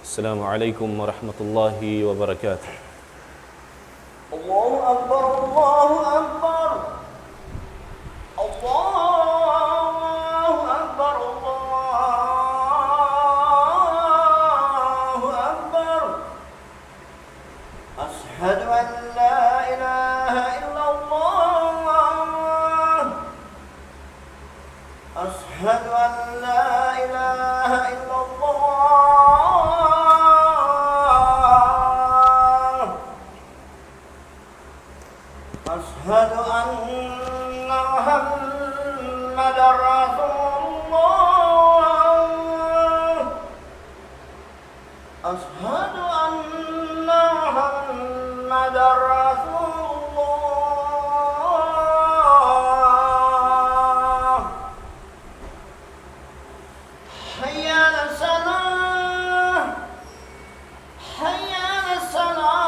Assalamualaikum warahmatullahi wabarakatuh. Allahu Akbar, Allahu Akbar. Allahu Akbar, Allahu Akbar. Asyhadu an la ilaha illallah. Asyhadu an la ilaha illallah. أشهد أن محمدا رسول الله. أشهد أن محمدا رسول الله. حي على الصلاة، حي على الصلاة.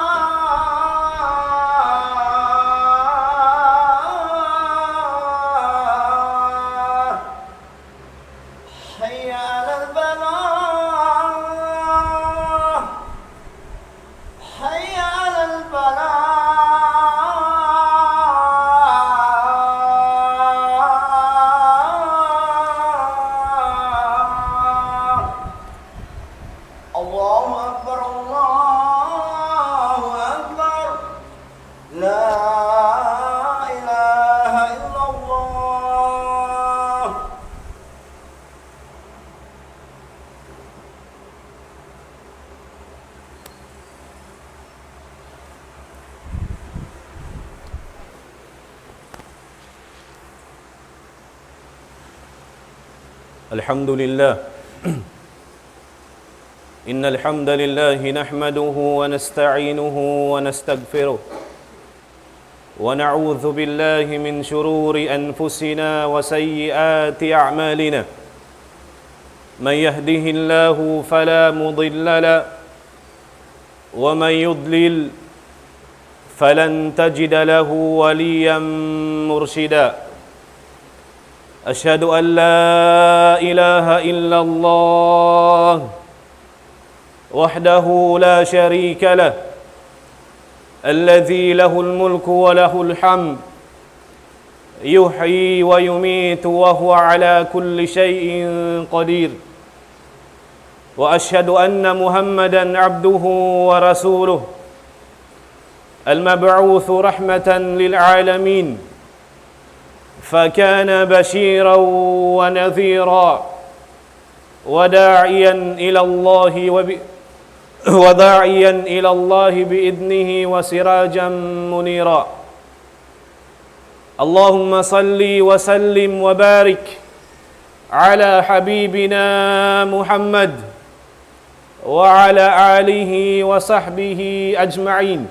الحمد لله إن الحمد لله نحمده ونستعينه ونستغفره ونعوذ بالله من شرور أنفسنا وسيئات أعمالنا من يهده الله فلا مضل له ومن يضلل فلن تجد له وليا مرشدا أشهد أن لا إله إلا الله وحده لا شريك له الذي له الملك وله الحمد يحيي ويميت وهو على كل شيء قدير وأشهد أن محمدا عبده ورسوله المبعوث رحمة للعالمين فكان بشيرا ونذيرا وداعيا إلى الله بإذنه وسراجا منيرا اللهم صل وسلم وبارك على حبيبنا محمد وعلى آله وصحبه أجمعين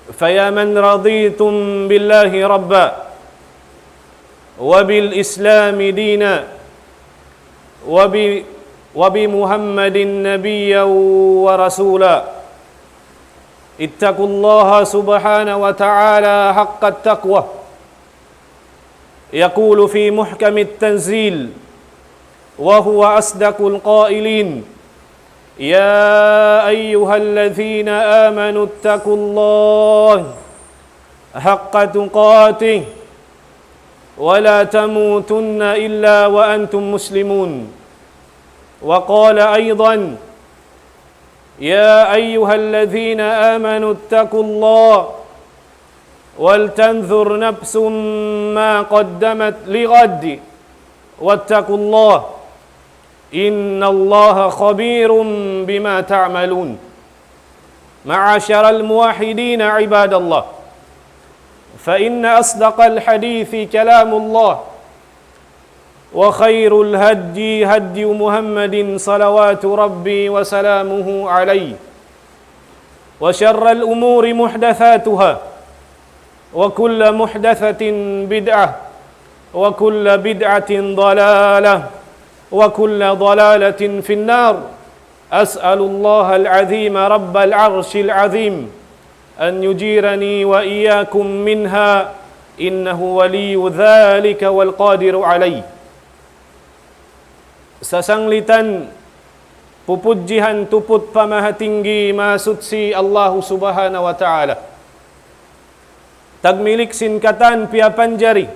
فيا من رضيتم بالله ربا وبالإسلام دينا وبمحمد نبيا ورسولا اتقوا الله سبحانه وتعالى حق التقوى يقول في محكم التنزيل وهو أصدق القائلين يا أيها الذين آمنوا اتقوا الله حق تقاته ولا تموتن إلا وأنتم مسلمون وقال أيضا يا أيها الذين آمنوا اتقوا الله ولتنظر نفس ما قدمت لغد واتقوا الله إن الله خبير بما تعملون معاشر الموحدين عباد الله فإن أصدق الحديث كلام الله وخير الهدي هدي محمد صلوات ربي وسلامه عليه وشر الأمور محدثاتها وكل محدثة بدعة وكل بدعة ضلالة وكل ضلالة في النار أسأل الله العظيم رب العرش العظيم أن يجيرني وإياكم منها إنه ولي ذلك والقادر عليه. Sasanglitan Pupudjihan tuput pamahatinggi masutsi Allah subhanahu wa ta'ala. Tagmilik sin katan pia panjari.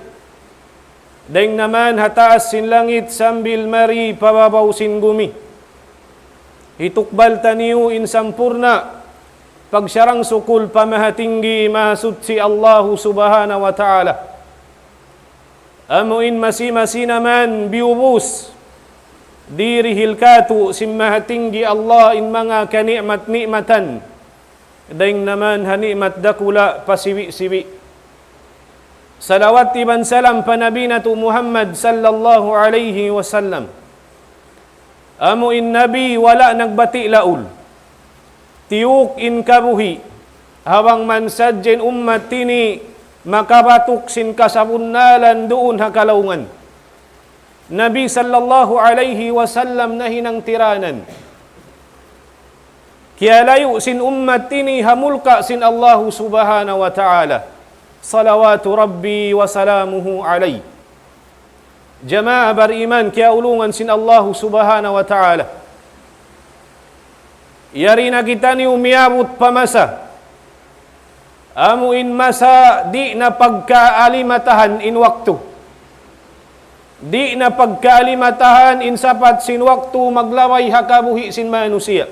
Daing naman hataas sin langit sambil mari pababaw sin gumi. Hitukbal taniu in sampurna. Pagsyarang sukul pamahatinggi masutsi Allah subhanahu wa ta'ala. Amuin masi-masi naman biubus. Dirihil katu simmahatinggi Allah in mga kanikmat-nikmatan. Daing naman hanikmat dakula pasiwi-siwi. Salawat iban salam panabinatu Muhammad sallallahu alaihi wasallam. Amuin nabi wala nagbati laul. Tiuk in kabuhi. Hawang mansadjen ummat tini makabatuk sin kasabunnalan doon hakalaungan. Nabi sallallahu alaihi wasallam na hinang tiranan. Kaya layo sin ummat tini hamulka sin Allah subhanahu wa ta'ala. Salawatu Rabbi wa salamuhu alay. Jama'a beriman kaya ulungan sin Allah subhanahu wa ta'ala. Yari na kita ni umiabot pamasa. Amuin masa di na pagkaalimatahan in waktu. Di na pagkaalimatahan in sapat sin waktu maglaway hakabuhi sin manusia.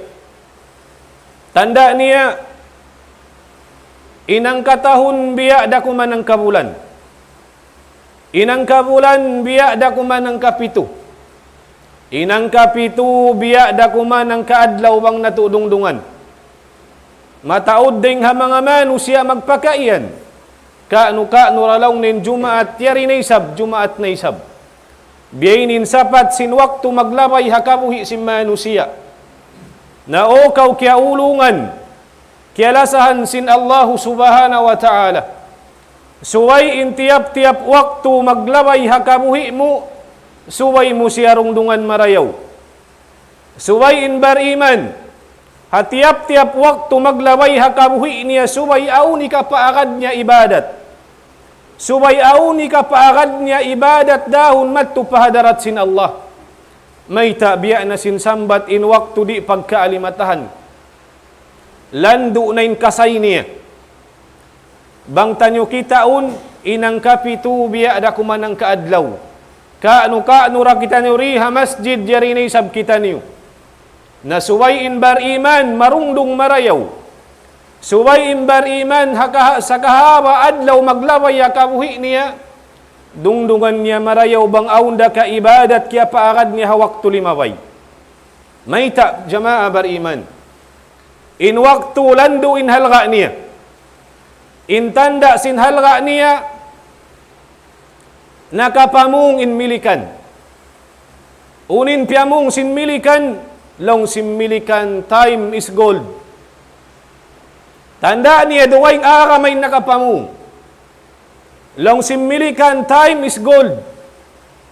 Tanda niya, inang katahun biya da kuman ang kabulan. Inang kabulan biya da kuman ang kapitu. Inang kapitu biya da kuman ang kaadlaw bang natudungdungan. Mataod ding ha mga manusia magpakaian. Kaanu ralaw nin Jumaat yari na isab, Jumaat na isab. Biyainin sapat sin waktu maglabay hakabuhi sin manusia. Na okaw kya ulungan, kya lasahan sin Allah subhanahu wa ta'ala. Suway in tiap-tiap waktu maglabay hakabuhi mo, suway mo siya rungdungan marayaw. Suway in bariman, hatiap-tiap waktu maglabay hakabuhi niya, suway auni ka paagad niya ibadat. Subay auni ka paagad niya ibadat dahon mattu pahadarat sin Allah. May tabiya na sin sambat in waktu di pagkaalimatahan. Landu na in kasay niya. Bang tanyo kitaun inang kapitu biya da kumanang kaadlaw. Kaano ra kita niyo riha masjid yari na isab kita niyo. Na suway in bariman marungdung marayaw. Suway imbar iman sa kahaba adlaw maglaway kabuhi niya dungdungan niya marayaw bang aunda ka ibadat kaya paagad niya waktu limaway. Mayta jama'a bar iman. In waktu landu in halga niya. In tanda sin halga niya nakapamung in milikan. Unin piyamung sin milikan, long sin milikan time is gold. Tanda niya duwaing aramay nakapamung. Long similikan time is gold.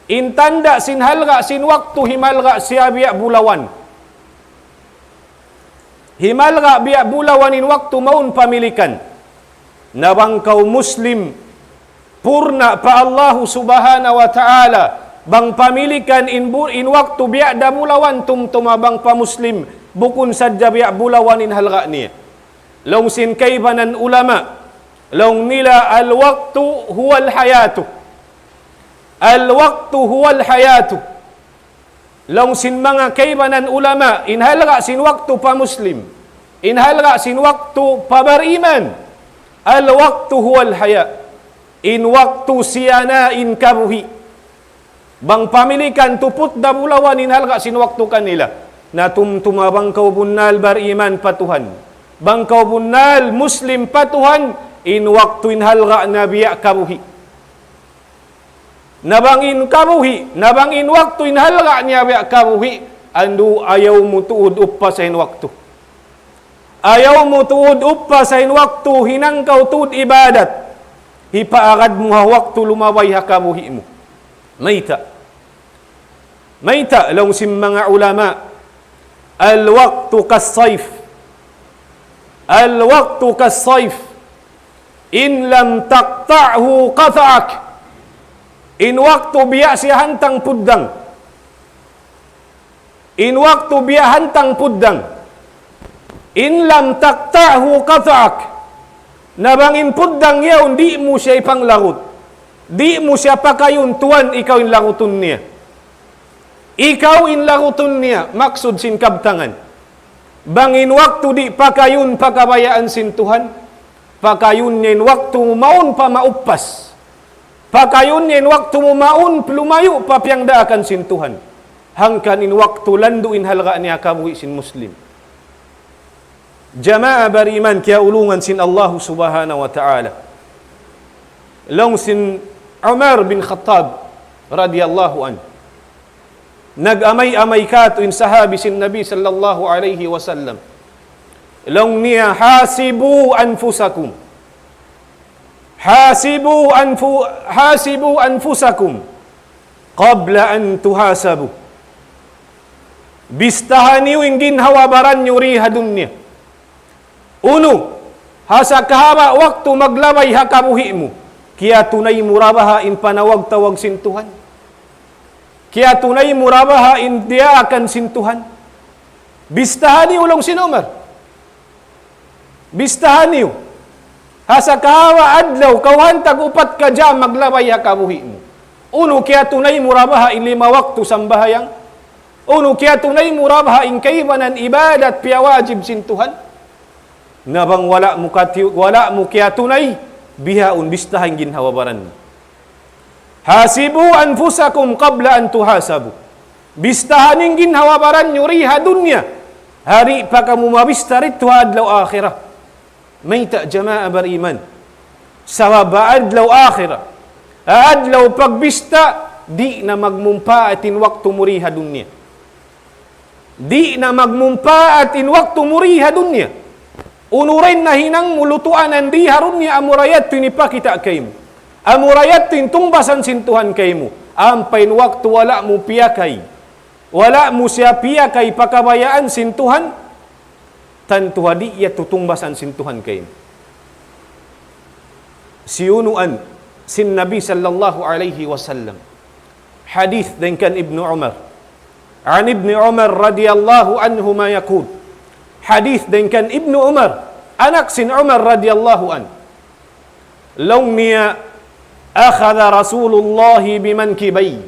In tanda sinhalga sin waktu himalga siya biya bulawan. Himalga biya bulawan in waktu maun pamilikan. Nabangkaw Muslim purna pa Allah subhanahu wa ta'ala bang pamilikan in waktu biya da bulawan tumtumabang pa Muslim bukun sadya biya bulawan in halga niya. Long sin kaibanan ulama, long nila al-waqtu huwa al-hayatu. Al-waqtu huwa al-hayatu. Long sin mga kaibanan ulama, inhalga sin waktu pa Muslim, inhalga sin waktu pa bariman. Al-waqtu huwa al-haya. In waktu siyana in kabuhi. Bang pamilikan tuput da bulawan inhalga sin waktu kanila. Na tumtumabang kaubunnal bariman patuhan. Bangkaw bunal Muslim patuhan in waktu in halga nabiya kabuhi. Nabangin kabuhi, nabangin waktu in halga niya biya kabuhi, andu ayaw mo tuod uppa sa in waktu. Ayaw mo tuod uppa sa in waktu, hinangkaw tuod ibadat. Hipaagad mo ha waktu lumaway ha kabuhi mo. Mayta. Mayta, lang sim mga ulama, al-waktu kas-sayf. Al-waqtu kas-sayf in lam taqta'hu qata'ak. In waktu biya siya hantang puddang. In waktu biya hantang puddang. In lam taqta'hu qata'ak. Nabangin puddang yaw, di mo siya ipanglagot. Di mo siya pakayun tuan, ikaw in laguton niya. Ikaw in laguton niya, maksud sin kabtangan. Bangin waktu di pakayun pakabayaan sin Tuhan, pakayun niya in waktu maun pa maupas. Pakayun niya in waktu maun lumayo pa piyangdaakan sin Tuhan. Hangkan in waktu landu in halga niya kabuhi sin Muslim. Jamaah beriman kia ulungan sin Allah subhanahu wa ta'ala. Long sin Umar bin Khattab radhiyallahu an. Nag-amay-amay kato in sahabi sin Nabi sallallahu alaihi wasallam. Long niya hasibu anfusakum. Hasibu anfusakum qabla an tuhasabu. Bistahaniw in ginhawabaran nyo riha dunya. Uno, hasa kahaba waktu maglabay hakabuhi mo, kaya tunay murabaha in panawag-tawag sin Tuhan. Kaya tunay murabaha in diakan sin Tuhan. Bistahaniw lang sin Umar. Bistahaniw. Hasa kahawa adlaw, kawantag upat ka dyan maglabay hakabuhi mo. Uno, kaya tunay murabaha in 5 waktu sambahayang. Uno, kaya tunay murabaha in kaibanan ibadat piyawajib sin Tuhan. Nabang wala mo kaya tunay bihaun bistahan ginhawabaran. Hasibu anfusakum qabla an tuhasabu. Bistahanin ginhawabaran nyo riha dunya. Hari pa kamu mabista rito adlaw akhirah. May ta jama'a beriman. Sawaba adlaw akhirah. Adlaw pagbista di na magmumpaatin waktu muriha dunya. Di na magmumpaatin waktu muriha dunya. Unurin na hinang mulutuan ang di harun niya amurayat tinipakita kayo mo. Amurayat tintungbasan sintuhan kayo mo. Ampain waktu wala mo piyakay. Wala mo siya piyakay pakabayaan sintuhan. Tantuhadi iya tutungbasan sintuhan kayo. Siyunuan sin Nabi sallallahu alaihi wasallam. Hadith din kan Ibn Umar. An Ibn Umar radiyallahu anhu ma yakul. Hadith din kan Ibn Umar, anak sin Umar radhiyallahu an. Long niya akhadha Rasulullah bimankibay.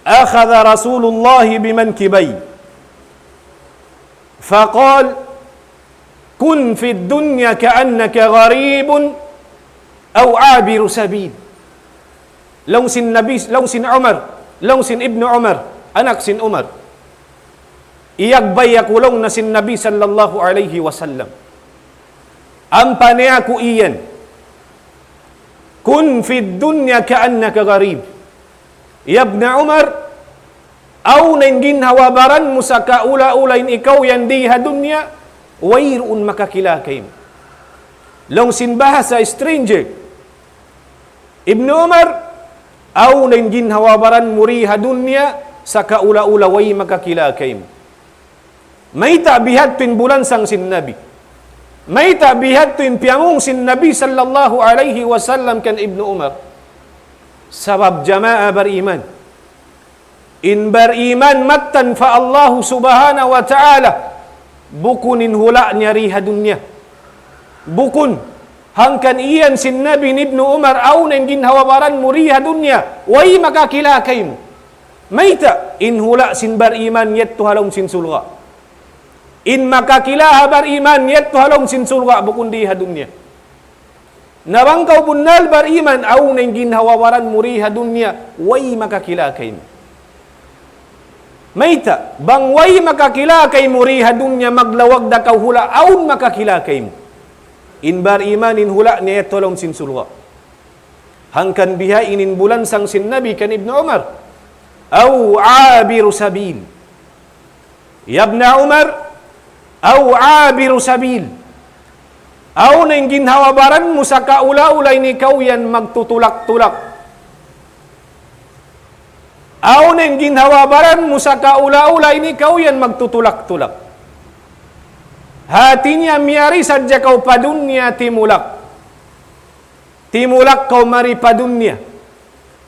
Akhadha Rasulullah bimankibay. فقال كن في الدنيا كأنك غريب أو عابر سبيل. Long sin Nabi, long sin Umar, long sin Ibn Umar, anak sin Umar. Iyagbay akulong na sin Nabi sallallahu alaihi wasallam. Ampane ako iyan. Kun fi dunya ka'annaka gharib. Ibn Umar, aw na ginhawabaran mo sa kaula-ulain ikaw yan diha dunya, wayroon makakilakay mo. Long sin bahasa stranger. Ibn Umar, aw na ginhawabaran mo riha dunya, sa kaula-ula way makakilakay mo. May tabihat tuin bulansang sin Nabi. May tabihat tuin piyamong sin Nabi sallallahu alaihi wasallam kan Ibn Umar. Sabab jama'a beriman. In beriman matan fa Allah subhanahu wa ta'ala. Bukunin hula niya riha dunya. Bukun. Hangkan iyan sin Nabi Ibn Umar aw na ginhawabaran mo riha dunya. Way makakilakay mo. May ta in hula sin beriman yet tuhalong sin sulga. In makakilaha beriman yet tuhalong sin sulga bukun diha dunya. Nabangkaw bunal beriman aw na ginhawabaran mo riha dunya. Way makakilakay mo. Mayta, bang way makakilakay mo riha dunya maglawag da kaw hula aun makakilakay mo. In bar iman in hula niya tolong sin sulwa. Hangkan biha inin bulan sang sin Nabi kan Ibn Umar. Aw abiru sabil. Ya Ibn Umar, aw abiru sabil. Aw na ginhawabaran mo sa kaula-ulay ni kaw yan magtutulak-tulak. Aw na ginhawabaran mo sa kaula-ulay ni kaw yan magtutulak-tulak. Hati niya miyari sadya kaw padunya timulak. Timulak kaw maripadunya.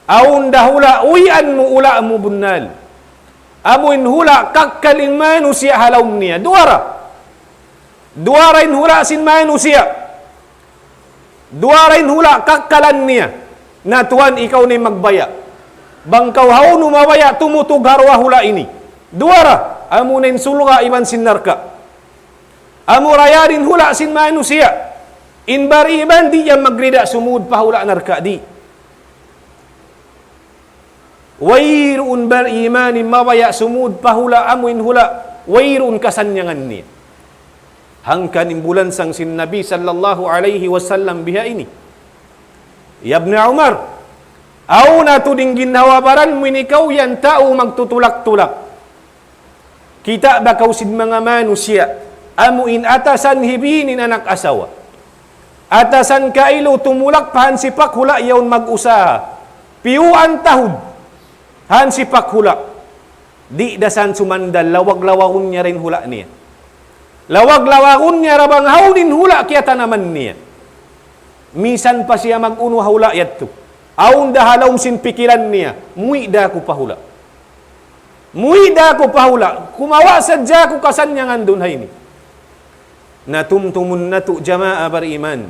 Aun dahula uyan mo ula mo bunal. Amuin hula kakkaling manusia halawm niya. Duarain hula sin manusia. Duarain hula kakkalan niya. Na Tuhan ikaw ni magbaya. Bangkaw haw numabaya tumutug harwa hula ini. Duara. Amunin sulga iman sin narka. Amurayarin hula sin manusia. Inbari iban di yang magrida sumud pa hula narka di. Wairun berimanin mawaya sumud pahula amuin hula wairun kasanyangan ni hangkan imbulan sang sin Nabi sallallahu alaihi wasallam biha ini ya Ibn Umar au na tuding ginhawabaran mo ikaw yan tao magtutulak-tulak kita bakaw sid mga manusia amuin atasan hibinin anak asawa atasan kailo tumulak pahan sipak hula yawn mag-usaha piuan tahud han sipak hula. Di dasan sumandal, lawag-lawakun niya rin hula niya. Lawag-lawakun niya rabang haunin hula kaya tanaman niya. Misan pa siya mag-uno hula yato. Aun dahalaw sin pikiran niya, muida ko pa hula. Muida ko pa hula. Kumawa sadya ko kasanyangan dun hay ni. Natumtumun na to jama'a bariman.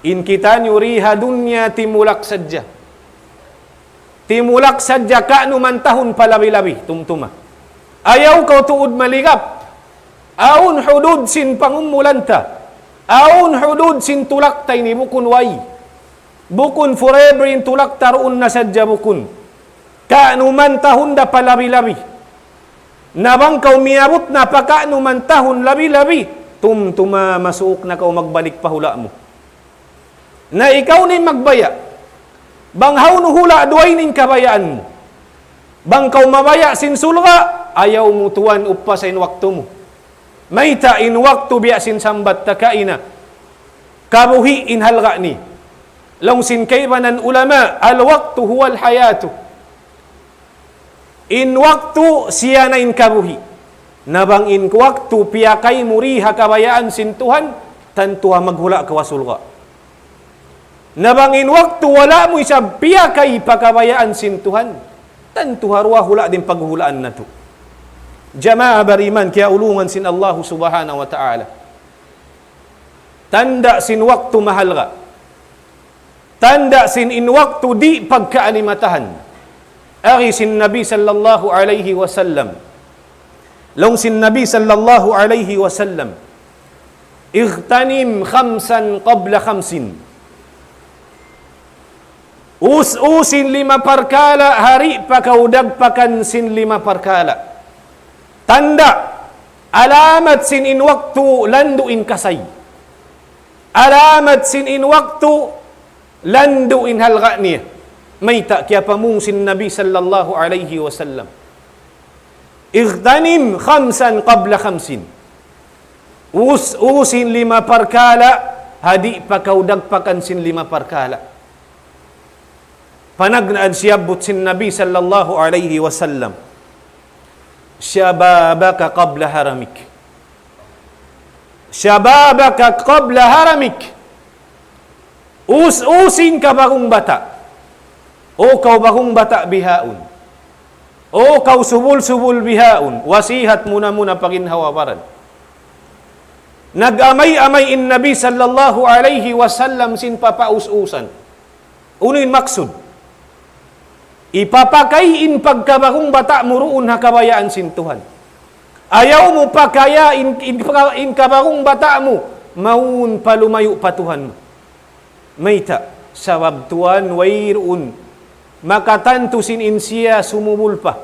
In kita nyuriha dunya timulak sadya. Timulak sadya ka numantahun palabi-labi, tumtuma. Ayaw kau tuud maligap. Aun hudud sin pangumulanta. Aun hudud sin tulak tay ni bukun way. Bukun forever in tulak taruun na sadya bukun. Ka numantahun da palabi-labi. Nabang kau miabot na pa ka numantahun labi-labi. Tumtuma masuok na kau magbalik pahula mo. Na ikaw ni magbaya. Banghaw no hula duay ning kabayaan mo. Bangkaw mabaya sin sulga, ayaw mo tuwan upa sa inwakto mo. Mayta inwakto biya sin sambat takaina. Kabuhi inhalga ni. Long sin kaybanan ulama, alwaktu huwal hayatu. Inwakto siya na in kabuhi. Nabang in waktu piyakay muriha kabayaan sin Tuhan, tantuha maghula kawasulga. Nabangin waktu wala mo isab piyakay pakabayaan sin Tuhan. Tentu harwa hula din paghulaan na to. Jama'a bariman kaya ulungan sin Allah subhanahu wa ta'ala. Tanda sin waktu mahal ka. Tanda sin in waktu di pagkaanimatahan. Ari sin Nabi sallallahu alaihi wasallam. Long sin Nabi sallallahu alaihi wasallam. Ightanim khamsan qabla khamsin. Us-usin 5 perkala, hari pakaudag pakan sin 5 perkala. Tanda, alamat sin in waktu landu in kasay. Alamat sin in waktu landu in halga niya. Mayta kaya pamung sin Nabi sallallahu alaihi wasallam. Ightanim khamsan qabla khamsin. Us-usin 5 perkala, hadi pakaudag pakan sin 5 perkala. Panagnaan siyabot sin Nabi sallallahu alaihi wasallam. Syababaka qabla haramik. Syababaka qabla haramik. Us-usin ka bagong bata. O kau bagong bata bihaun. O kau subul-subul bihaun. Wasihat muna paginhawabaran. Nag-amay-amay in Nabi sallallahu alaihi wasallam sin papaus-usan. Unin maksud. Ipapakayin pagkabagong bata muruun hakabayaan sin Tuhan. Ayaw mo pakaya in kabagong bata mo, maun palumayo pa Tuhan mo. Mayta, sabab Tuhan wayroon, makatanto sin insiya sumubul pa.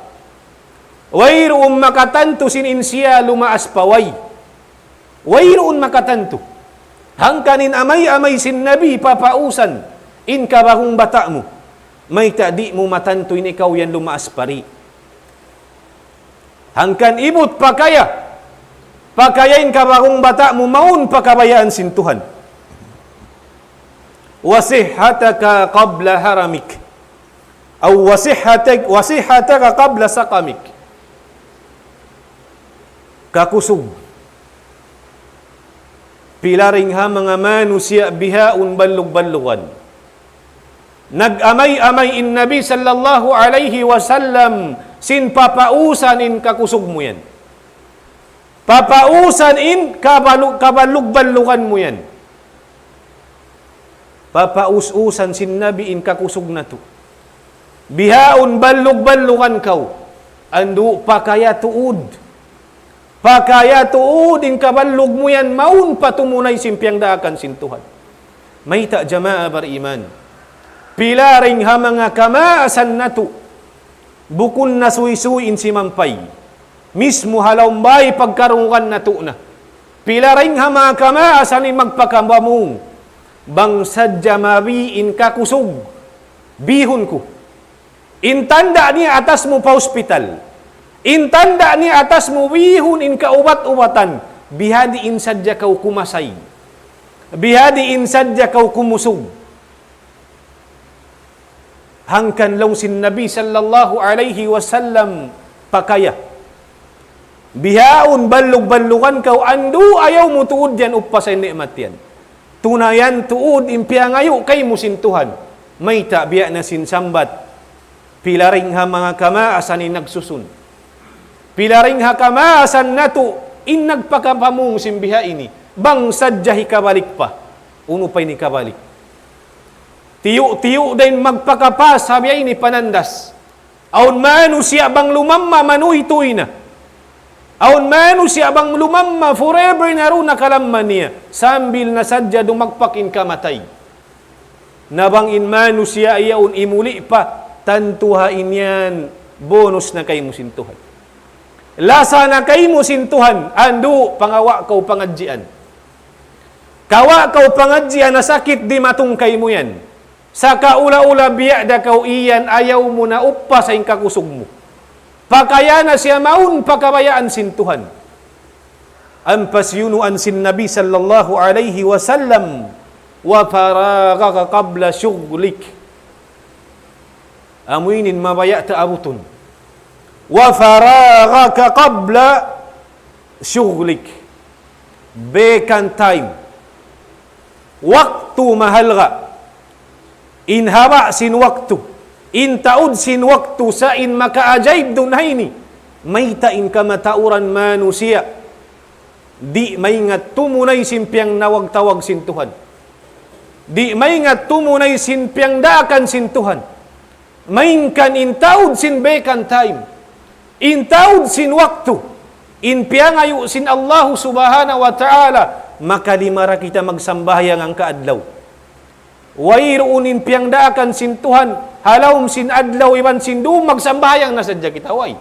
Wayroon makatanto sin insiya lumaas pa way. Wayroon makatanto. Hangkanin amay-amay sin Nabi papausan, in kabagong bata mo. May tadi mo matantuin ikaw yan lumaas pari. Hangkan ibut pakaya. Pakayain ka bagong bata mo maun pakabayaan sin Tuhan. Wasihataka qabla haramik. Aw wasihataka qabla sakamik. Kakusog. Pilaring ha mga manusia bihaun ballug-ballugan. Nag-amay-amay in Nabi sallallahu alaihi wasallam sin papausan in kakusog mo yan. Papausan in kabalug-balukan mo yan. Papaus-usan sin Nabi in kakusog na to. Bihaon balug-balukan kau. Ando pakaya tuud. Pakaya tuud in kabalug mo yan. Maun patumunay simpiang daakan sin Tuhan. May ta jama'a bariman. Pilaring ha mga kamaasan na to. Bukun na suy-suyin si mampay. Mismo halaumbay pagkarungan na to na. Pilaring ha mga kamaasan ni magpakamamong. Bang sadya mabiin kakusog. Bihon ko. Intanda niya atas mo pa hospital. Intanda niya atas mo bihon in kaubat-ubatan. Bihadi in sadya kau kumasay. Bihadi in sadya kau kumusog. Hangkan long sin Nabi sallallahu alaihi wasallam pakaya. Bihaon balug-balukan kau andu ayaw mo tuod yan upasay nikmat yan. Tunayan tuod impia ngayo kay musin Tuhan. May ta biya na sinsambat. Pilaring ha mga kamaasan in nagsusun. Pilaring ha kamaasan na to in nagpakapamong simbiha ini. Bang sadyahi kabalik pa. Uno pa'y ni kabalik. Tiyo din magpakapas sabi ay ni panandas. Aun manu siya bang lumamma manuhi tuy na. Aun manu siya bang lumamma forever na ro nakalamman niya. Sambil na sadya dumagpakin kamatay. Nabang in manu siya iyaon imuli pa. Tantuhain yan. Bonus na kay musintuhan. Lasa na kay musintuhan. Ando pangawa kau pangadjian. Kawa kau pangadjian na sakit di matungkay mo yan. Sa kaula-ula biya da kau iyan ayaw mo na uppa sa kakusog mo. Pakaya na siya maun pakabayaan sin Tuhan. Ang pasyunuan sin Nabi sallallahu alaihi wasallam wa faragaka qabla syughlik. Amuinin mabaya ta abutun. Wa faragaka qabla syughlik. Vacant time. Waktu mahal ka. In haba sin waktu. In taud sin waktu sa in makaajaib dunhay ni. May tain kamatauran manusia. Di may nga tumunay simpiang nawag-tawag sin Tuhan. Di may nga tumunay simpiang daakan sin Tuhan. Mainkan in taud sin vacant time. In taud sin waktu. In piangayo sin Allah subhanahu wa ta'ala. Makalimara kita magsambahyang ang kaadlaw. Wairuunin piyang daakan sin Tuhan, halawm sin adlaw iban sin doom magsambayang na sadya kita way.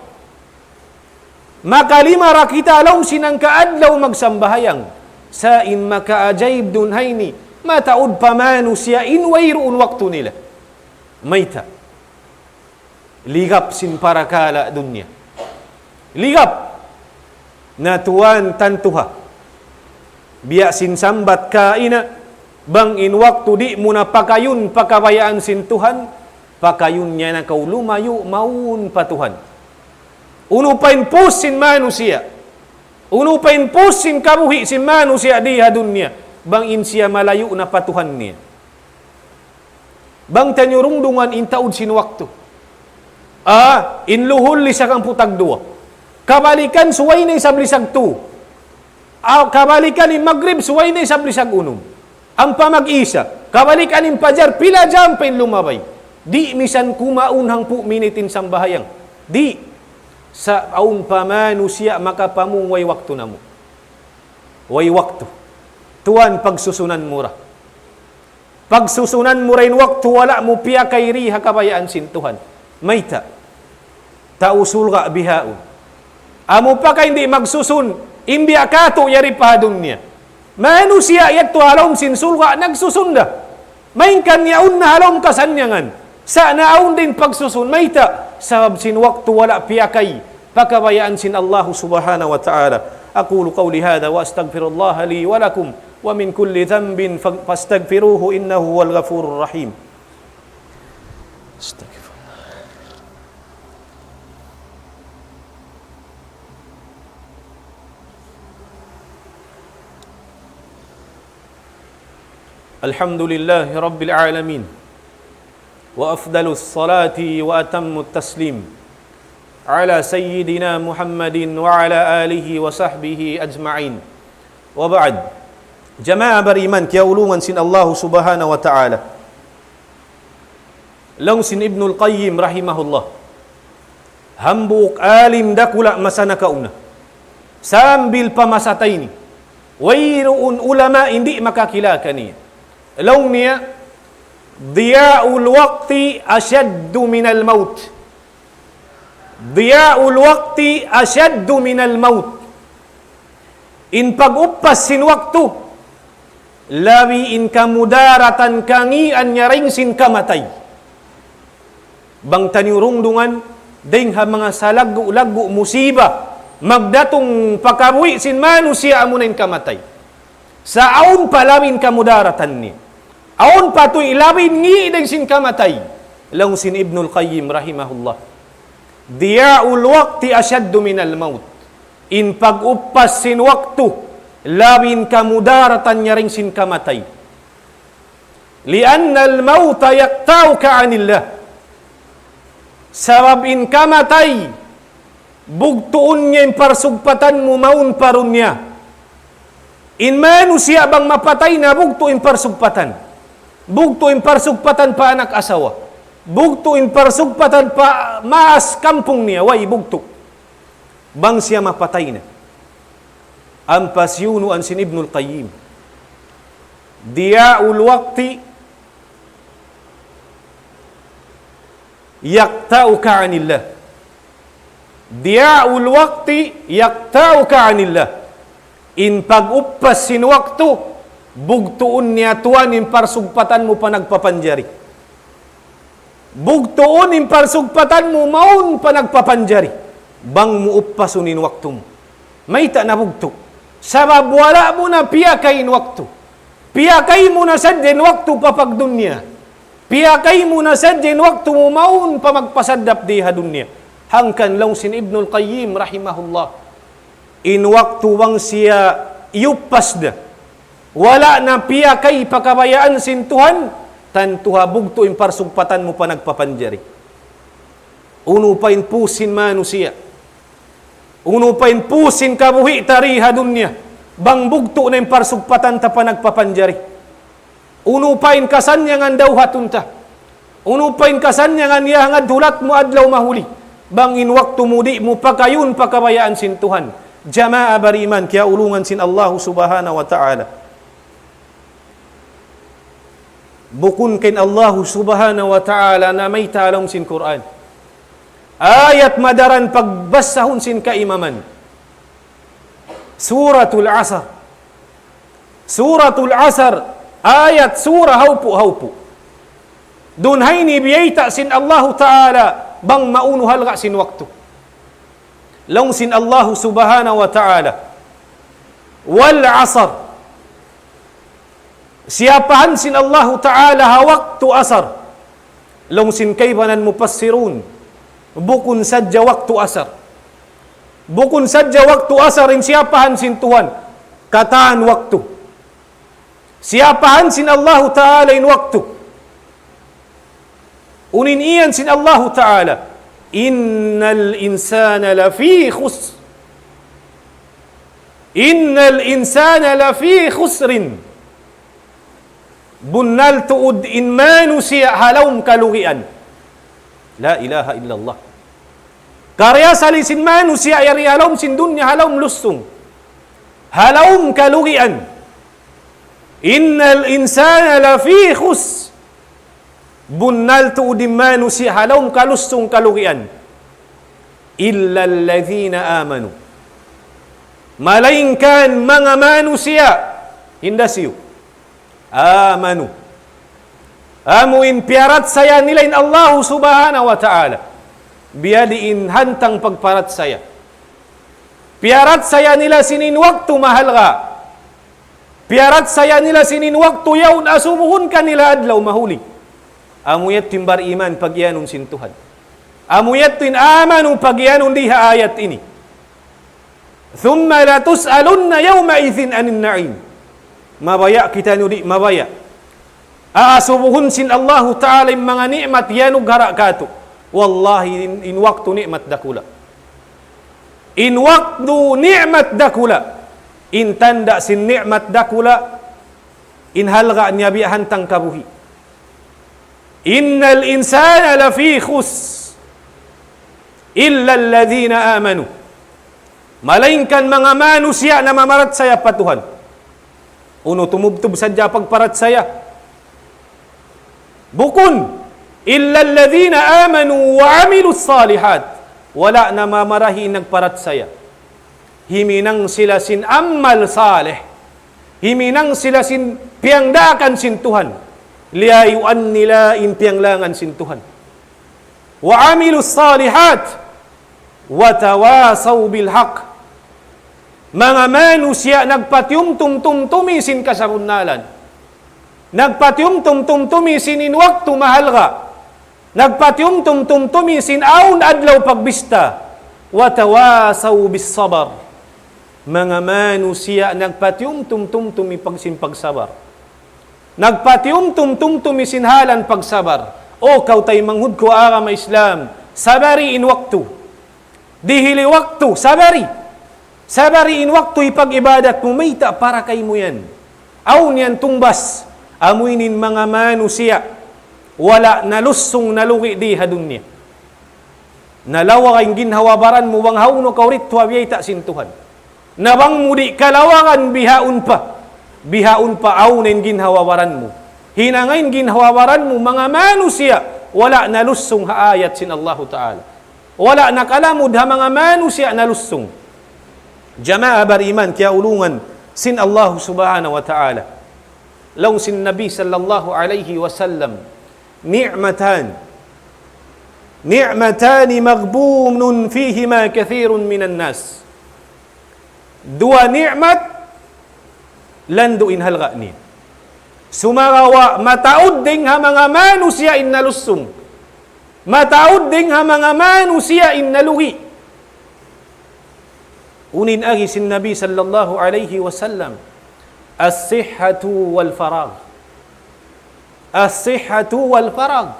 Makalimara kita halawm sin ang kaadlaw magsambayang sa in makaajaib dunhay ni mataud pamanu siya in wairuun waktu nila. Mayta. Ligap sin parakala dunya. Ligap na tuwan tantuha. Biya sin sambat kaina bang in waktu di muna pakayun pakabayaan sin Tuhan, pakayun niya na kau lumayo maun pa Tuhan. Uno pain pus sin manusia. Uno pain pus sin kabuhi sin manusia di dunya. Bang in siya malayo na pa Tuhan niya. Bang tanyurungdungan in taud sin waktu. In luhul lisag ang putag dua. Kabalikan suway na isablisag tu. Kabalikan in Maghrib suway na isablisag unum. Ang pamag-isa, kabalik aning pajar, pila jampin lumabay. Di misan kumaunhang po minitin sambahayang. Di sa aun pamanu siya makapamung way waktu na mo. Way waktu. Tuan pagsusunan mura. Pagsusunan mo rin waktu, wala mo piya kay riha kabayaan sin Tuhan. Mayta. Tausul ka bihaun. Amo pa ka hindi magsusun, imbiya kato yari pahadun niya. Manusia yat tu halom sin sulga nagsusunda. Main kanyaun na halom kasanyangan. Sa naun din pagsusun mayta sabab sin waktu wala piyakay pakabayaan sin Allah subhanahu wa ta'ala. Aqulu qawli hadha wa astaghfirullah li wa lakum wa min kulli dhanbin fastaghfiruhu innahu huwal ghafurur rahim. Alhamdulillahi Rabbil Alamin. Wa afdalus salati wa atammu taslim ala sayyidina Muhammadin wa ala alihi wa sahbihi ajma'in. Wa ba'd. Jamaah beriman kaya ulungan sin Allah Subhanahu wa ta'ala. Long sin Ibnul Qayyim rahimahullah. Hambuk alim dakula masana kauna. Sambil pamasatay ni. Wayroon ulama hindi makakilaka niya. Long niya, diya'ul waqti asyaddu minal maut. Diya'ul waqti asyaddu minal maut. In pag-upas sin waktu, labi in kamudaratan kangian niya ring sin kamatay. Bang taniurungdungan, ding ha mga salagu-lagu musiba, magdatong pakabuhi sin manusia amunin kamatay. Sa aun palawin kamudaratan ni. Aun patoy ilawin ngi ding sin kamatay. Lang sin Ibnul Qayyim rahimahullah. Diya'ul waqti asyaddu minal maut. In pag-upas sin waktu, lawin kamudaratan niya ring sin kamatay. Lianna al-mauta yaktauka anillah. Sabab in kamatay, bugtuon niya in parsugpatan mo maun parun niya. In manusia bang mapatay na bugto in parsugpatan. Bugto in parsugpatan pa anak asawa. Bugto in parsugpatan pa maas kampung niya. Way bugto. Bang siya mapatay na. Ang pasyuno ang sin Ibnul Qayyim. Diya'ul waqti yaktauka anillah. Diya'ul waqti yaktauka anillah. In pag-upas sin waktu, bugtuon niya tuwan in parsugpatan mo pa nagpapanjari. Bugtuon in parsugpatan mo maun pa nagpapanjari. Bang mo upasun in waktu mo. May ta na bugto. Sabab wala mo na piyakay in waktu. Piyakay mo na sadin waktu papag dunya. Piyakay mo na sadin waktu mo maun pa magpasadap diha dunya. Hangkan lang sin Ibnul Qayyim rahimahullah. In waktu wang siya yupas na. Wala na piyakay pakabayaan sin Tuhan. Tantuha bugto in parsugpatan mo pa nagpapanjari. Uno pa in pusin manusia. Uno pa in pusin kabuhi tariha dunya. Bang bugto na in parsugpatan ta pa nagpapanjari. Uno pa in kasanyangan daw hatunta. Uno pa in kasanyangan yahangad hulat mo adlaw mahuli. Bang in waktu mo di mo pakayun pakabayaan sin Tuhan. Jamaah beriman kaya ulungan sin Allah Subhanahu wa ta'ala. Bukun kin Allah Subhanahu wa ta'ala na may talong sin Quran. Ayat madaran pagbasahon sin kaimaman. Suratul Asr. Suratul Asr. Ayat surah haupu. Dunhay ni biyayta sin Allah ta'ala bang maunuhal ka sin waktu. Long sin Allah Subhanahu wa ta'ala. Wal Asr. Siapahan sin Allah ta'ala ha waktu asar. Long sin kaybanan mupassirun. Bukun sadya waktu asar. Bukun sadya waktu asar in siapahan sin Tuhan. Kataan waktu. Siapahan sin Allah ta'ala in waktu. Unin iyan sin Allah ta'ala. Innal insana lafi khusr. Innal insana lafi khusrin. Bunnal tuud in manusia halawm kalugian. La ilaha illallah. Karya salisin manusia yari halawm sin dunya halawm lustung. Halawm kalugian. Innal insana lafi khusr. Bunnal tuud in manusia halawm kalustung kalugian. Illa alladhina amanu. Malainkan mga manusia hindasiyo. Amanu. Amuin piarat saya nilain Allah Subhanahu wa ta'ala. Biyadiin hantang pagparat saya. Piarat saya nila sinin waktu mahal ka. Piarat saya nila sinin waktu yaun asubuhun ka nila adlaw mahuli. Amuyat timbar iman pagyanun sin Tuhan. Amuyat tin amanu pagyanun diha ayat ini. Thumma la tus'alunna yawma idhin anin na'im. Mabaya kita nudi mabaya. Aasubuhun sin Allah Ta'ala yung mga ni'mat yanug hara kato. Wallahi in waktu ni'mat dakula. in waktu ni'mat dakula, in tanda sin ni'mat dakula, in halga niya biyahantang kabuhi. Innal insana lafi khus, illa alladhina amanu. Malainkan mga manusia na mamarat saya pa Tuhan. Uno, tumubtub sadya pagparat saya. Bukun, illa alladhina amanu wa amilu salihat. Wala na mamarahi nagparat saya. Himinang sila sin amal saleh. Himinang sila sin piangdakan sin Tuhan. Liyayuan nila in pianglangan sin Tuhan. Wa amilu salihat. Wa tawasaw bil haq. Mga manusia nagpatyum-tum-tum-tumi sin kasabunalan. Nagpatyum-tum-tum-tumi sin in waktu mahalga. Nagpatyum-tum-tum-tumi sin aun adlaw pagbista. Wa tawasaw bis sabar. Mga manusia nagpatyum-tum-tum-tumi pagsin pagsabar. Nagpatyum-tum-tum-tumi sin halan pagsabar. O kautay manghud ko agama Islam, sabari in waktu. Dihili waktu, sabari. Sabari in waktu ipag-ibadat mo, mayta para kay mo yan. Aun yan tumbas, amuinin mga manusia, wala nalusong nalugi di hadunya. Nalawa kayong ginhawabaran mo, bang hauno kaurit tuwabiyay sin Tuhan. Nabang mudi kalawakan bihaun pa. Bihaun pa aunin ginhawabaran mo. Hinangain ginhawabaran mo, mga manusia, wala nalusong haayat sin Allah Ta'ala. Wala nakalamud ha mga manusia nalusong. Jama'a bariman kaya ulungan sin Allah Subhanahu wa Ta'ala. Law sin Nabi sallallahu alaihi wasallam, ni'matan maghbunun fihima kathirun minan nas. Dua ni'mat lando in halga ni. Sumarawa mataud ding ha mga manusia in nalusong. Mataud ding ha mga manusia in naluhi. Unin agi sin Nabi sallallahu alaihi wasallam, as-sihhatu wal farag. As-sihhatu wal farag.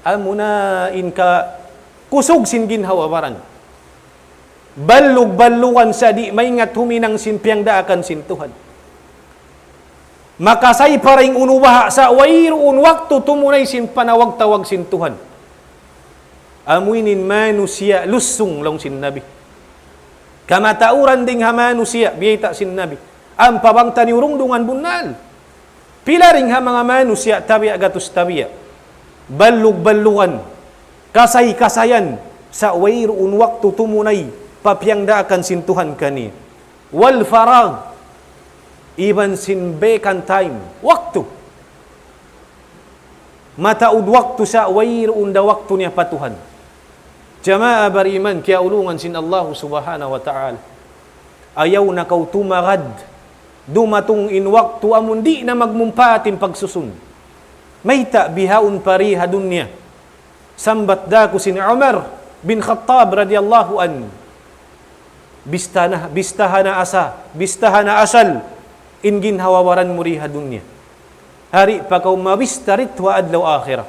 Amuna in ka kusog sin ginhawabaran. Ballug-ballugan sa di maingat huminang sinpiang daakan sin Tuhan. Makasay paring unubaha sa wairuun waktu tumunay sin panawag-tawag sin Tuhan. Amuinin manusia lusung long sin Nabi. Kamatauran ding ha manusia biyita sin Nabi. Ang pabang taniurungdungan bunal. Pila ring ha mga manusia tabiya gatus tabiya. Ballug-ballugan. Kasay-kasayan sa wairuun waktu tumunay papiyang daakan sin Tuhan kani. Wal farag. Even sin vacant time. Waktu. Mataud waktu sa wairuun da waktu niya patuhan. Jama'a bariman kaya ulungan sin Allah Subhanahu wa Ta'ala. Ayaw na kau tumagad. Dumatong in waktu amun di na magmumpatin pagsusun. Mayta bihaun pariha dunya. Sambat da ko sin Umar bin Khattab radiyallahu an. Bistahana asal in ginhawawaran muriha dunya. Hari pa kau mabistarit wa adlaw akhirah.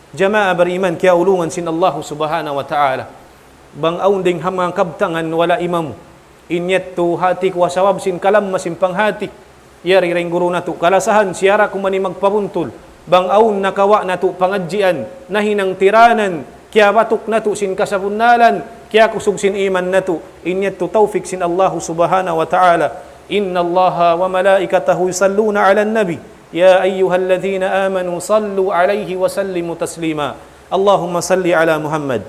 Jama'a bariman kaya ulungan sin Allah Subhanahu wa Ta'ala. Bang aunding hamang kabtangan wala imam. Inyet tu hati ko wasawab sin kalam masin panghati. Yari ring guru na tu kalasahan siyara kumani magpabuntul. Bang aun nakawa na tu pangadjian nahinang tiranan. Kaya batuk na tu sin kasabunalan. Kaya kusog sin iman na tu. Inyet tu tawfik sin Allah Subhanahu wa Ta'ala. Inna Allaha wa malaikatahu yusalluna ala nabi. يا أيها الذين آمنوا صلوا عليه وسلموا تسليما اللهم صل على محمد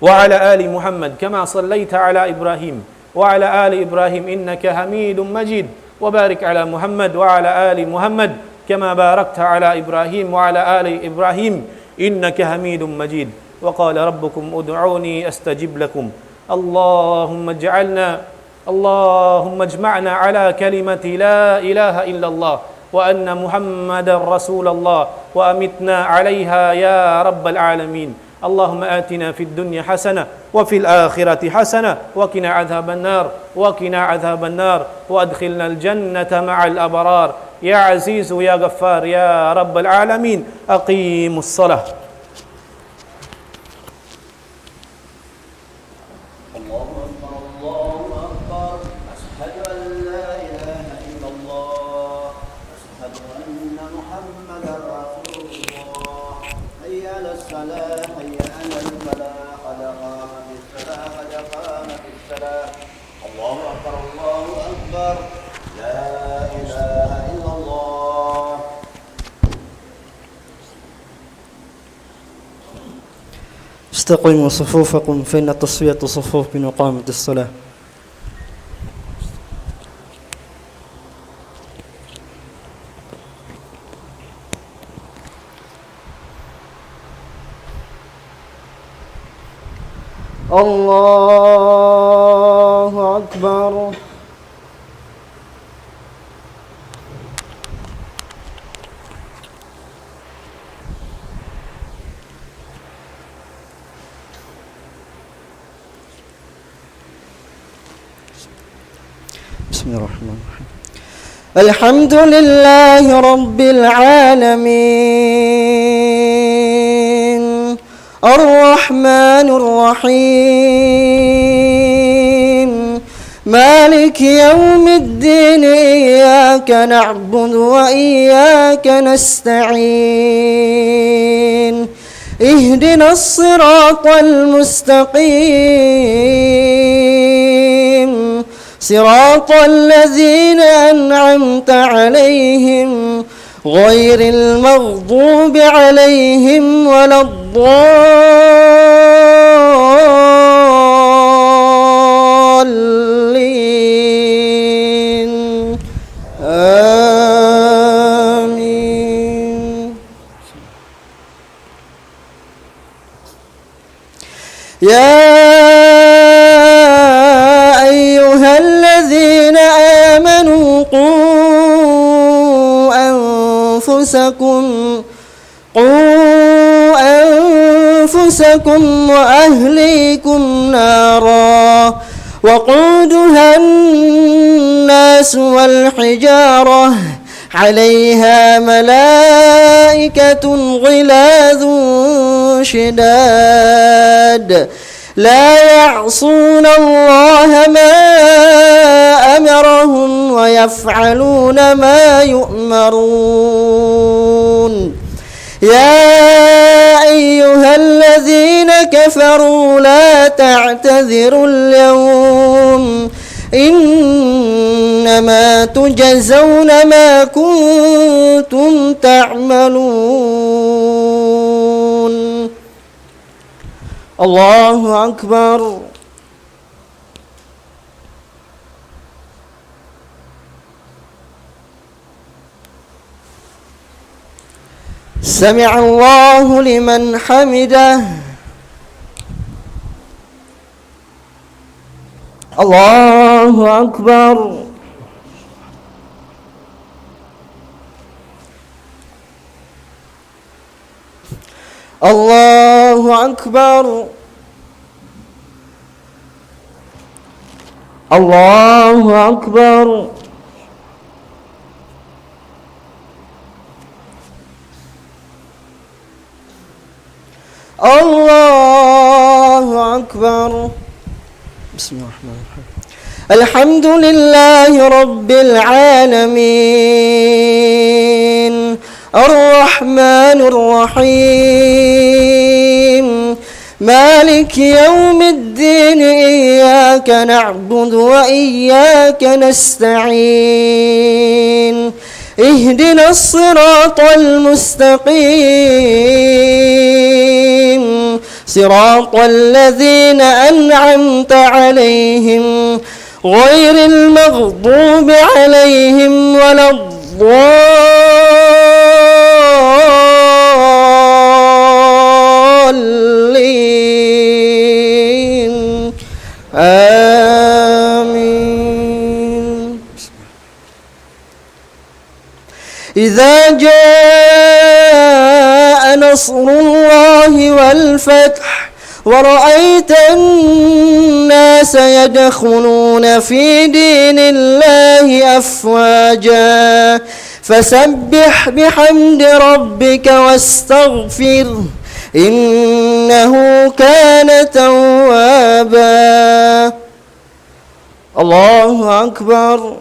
وعلى آل محمد كما صليت على إبراهيم وعلى آل إبراهيم إنك حميد مجيد وبارك على محمد وعلى آل محمد كما باركت على إبراهيم وعلى آل إبراهيم إنك حميد مجيد وقال ربكم ادعوني أستجب لكم اللهم اجمعنا على كلمة لا إله إلا الله وأن محمد رسول الله وأمتنا عليها يا رب العالمين اللهم آتنا في الدنيا حسنة وفي الآخرة حسنة وقنا عذاب النار وأدخلنا الجنة مع الأبرار يا عزيز يا غفار يا رب العالمين أقيموا الصلاة الله أكبر أكبر لا إله إلا الله. استقيموا صفوفكم فإن تصفية الصفوف من إقامة الصلاة. الله أكبر. بسم الله الرحمن الرحيم. الحمد لله رب العالمين الرحمن الرحيم مالك يوم الدين إياك نعبد وإياك نستعين اهدنا الصراط المستقيم صراط الذين أنعمت عليهم غير المغضوب عليهم ولا الضالين آمين. يا أيها الذين آمنوا قوا أنفسكم وأهليكم نارا وقودها الناس والحجارة عليها ملائكة غلاظ شداد لا يعصون الله ما أمرهم ويفعلون ما يؤمرون. يا أيها الذين كفروا لا تعتذروا اليوم إنما تجزون ما كنتم تعملون. الله أكبر. سمع الله لمن حمده. الله أكبر. الله أكبر. الله أكبر. الله أكبر. بسم الله الرحمن الرحيم. الحمد لله رب العالمين الرحمن الرحيم مالك يوم الدين إياك نعبد وإياك نستعين اهدنا الصراط المستقيم صراط الذين أنعمت عليهم غير المغضوب عليهم ولا الضالين آمين. إذا جاء نصر الله والفتح ورأيت الناس يدخلون في دين الله أفواجا فسبح بحمد ربك واستغفره إنه كان توابا. الله أكبر.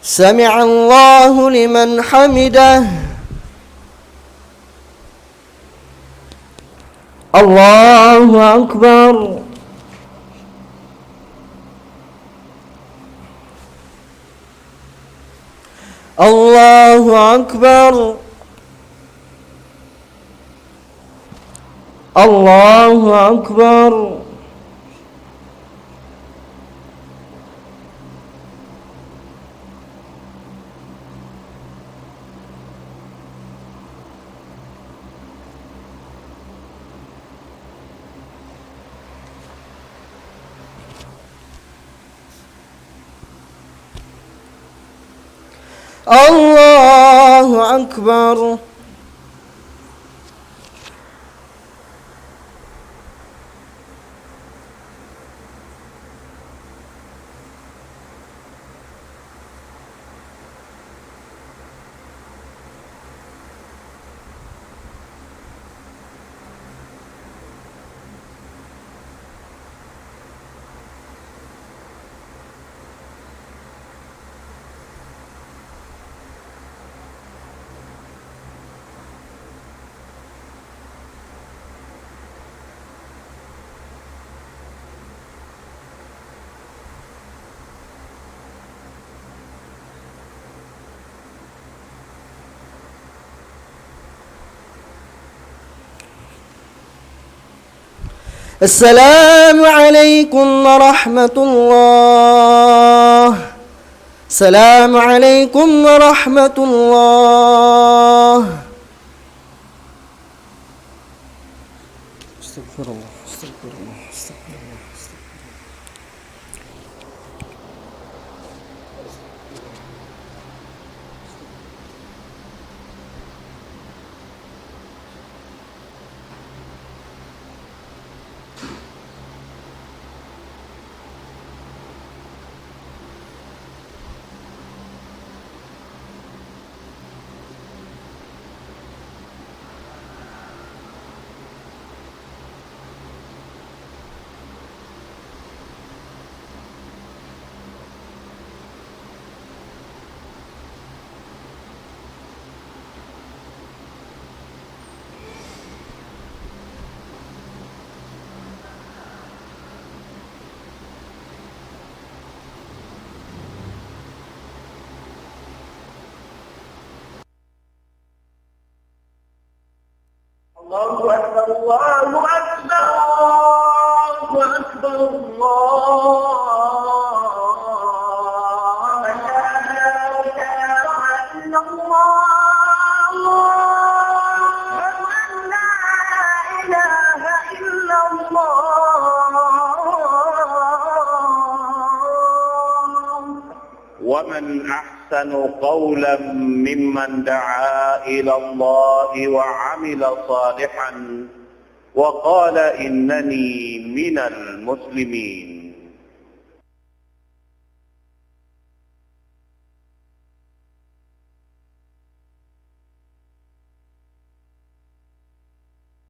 سمع الله لمن حمده. الله أكبر. الله أكبر. الله أكبر. الله أكبر. السلام عليكم ورحمة الله. السلام عليكم ورحمة الله. استغفر الله استغفر الله استغفر الله. الله أكبر الله أكبر الله أكبر الله لا إله إلا الله لا إله إلا الله. ومن أحسن قولا ممن دعا إلى الله وعمل صالحا وقال إنني من المسلمين.